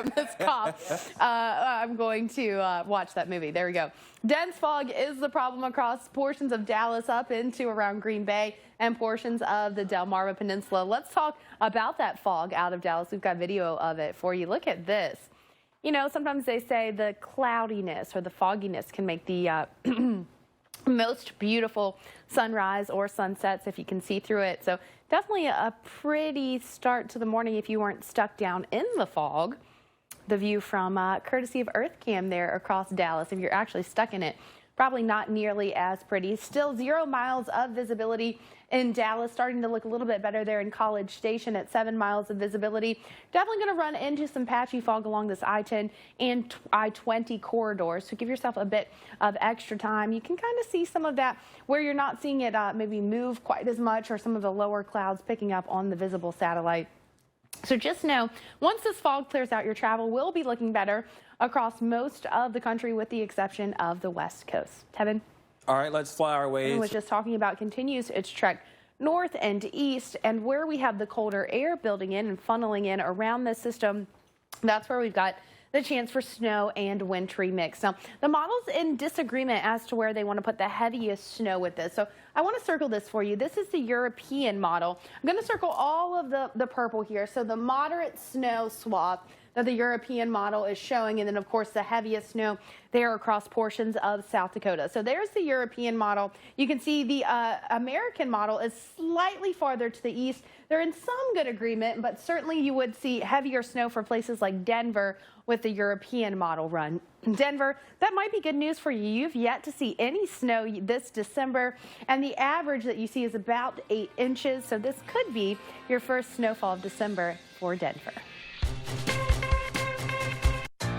from this cough, I'm going to watch that movie. There we go. Dense fog is the problem across portions of Dallas up into around Green Bay and portions of the Delmarva Peninsula. Let's talk about that fog out of Dallas. We've got video of it for you. Look at this. You know, sometimes they say the cloudiness or the fogginess can make the most beautiful sunrise or sunsets if you can see through it. So definitely a pretty start to the morning if you weren't stuck down in the fog. The view from courtesy of EarthCam there across Dallas. If you're actually stuck in it, probably not nearly as pretty. Still 0 miles of visibility in Dallas, starting to look a little bit better there in College Station at 7 miles of visibility. Definitely going to run into some patchy fog along this I-10 and I-20 corridor, so give yourself a bit of extra time. You can kind of see some of that where you're not seeing it maybe move quite as much, or some of the lower clouds picking up on the visible satellite. So just know, once this fog clears out, your travel will be looking better across most of the country with the exception of the West Coast. Tevin? All right, let's fly our ways. I was just talking about continues its trek north and east, and where we have the colder air building in and funneling in around this system, that's where we've got the chance for snow and wintry mix. Now, the model's in disagreement as to where they want to put the heaviest snow with this. So I want to circle this for you. This is the European model. I'm going to circle all of the purple here. So the moderate snow swath that the European model is showing, and then of course the heaviest snow there across portions of South Dakota. So there's the European model. You can see the American model is slightly farther to the east. They're in some good agreement, but certainly you would see heavier snow for places like Denver with the European model run. Denver, that might be good news for you. You've yet to see any snow this December, and the average that you see is about 8 inches. So this could be your first snowfall of December for Denver.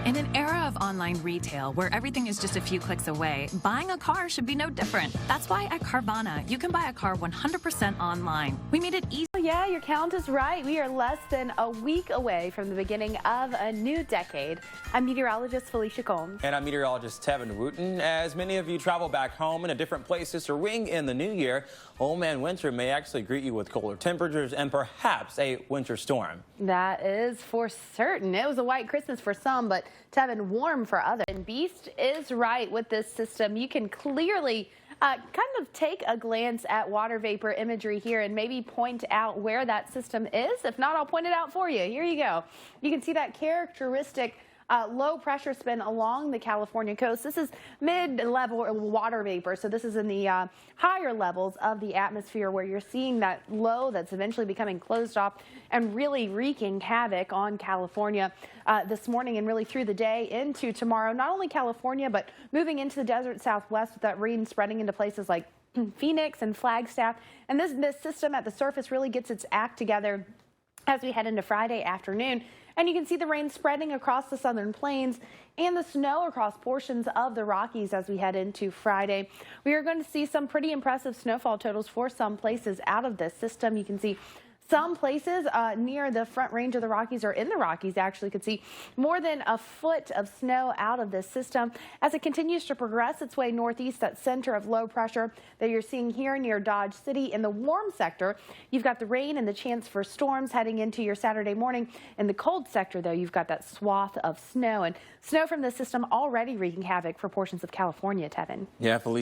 In an era of online retail where everything is just a few clicks away, buying a car should be no different. That's why at Carvana, you can buy a car 100% online. We made it easy. Yeah, your count is right. We are less than a week away from the beginning of a new decade. I'm meteorologist Felicia Combs. And I'm meteorologist Tevin Wooten. As many of you travel back home into different places to ring in the new year, home and winter may actually greet you with colder temperatures and perhaps a winter storm. That is for certain. It was a white Christmas for some, but Tevin, warm for others. And Beast is right with this system. You can clearly kind of take a glance at water vapor imagery here and maybe point out where that system is. If not, I'll point it out for you. Here you go. You can see that characteristic low pressure spin along the California coast. This is mid-level water vapor, so this is in the higher levels of the atmosphere where you're seeing that low that's eventually becoming closed off and really wreaking havoc on California this morning and really through the day into tomorrow. Not only California, but moving into the desert southwest with that rain spreading into places like Phoenix and Flagstaff. And this system at the surface really gets its act together as we head into Friday afternoon. And you can see the rain spreading across the southern plains and the snow across portions of the Rockies as we head into Friday. We are going to see some pretty impressive snowfall totals for some places out of this system. You can see some places near the front range of the Rockies, or in the Rockies actually, could see more than a foot of snow out of this system as it continues to progress its way northeast. That center of low pressure that you're seeing here near Dodge City in the warm sector, you've got the rain and the chance for storms heading into your Saturday morning. In the cold sector, though, you've got that swath of snow, and snow from the system already wreaking havoc for portions of California, Tevin. Yeah, Felicia.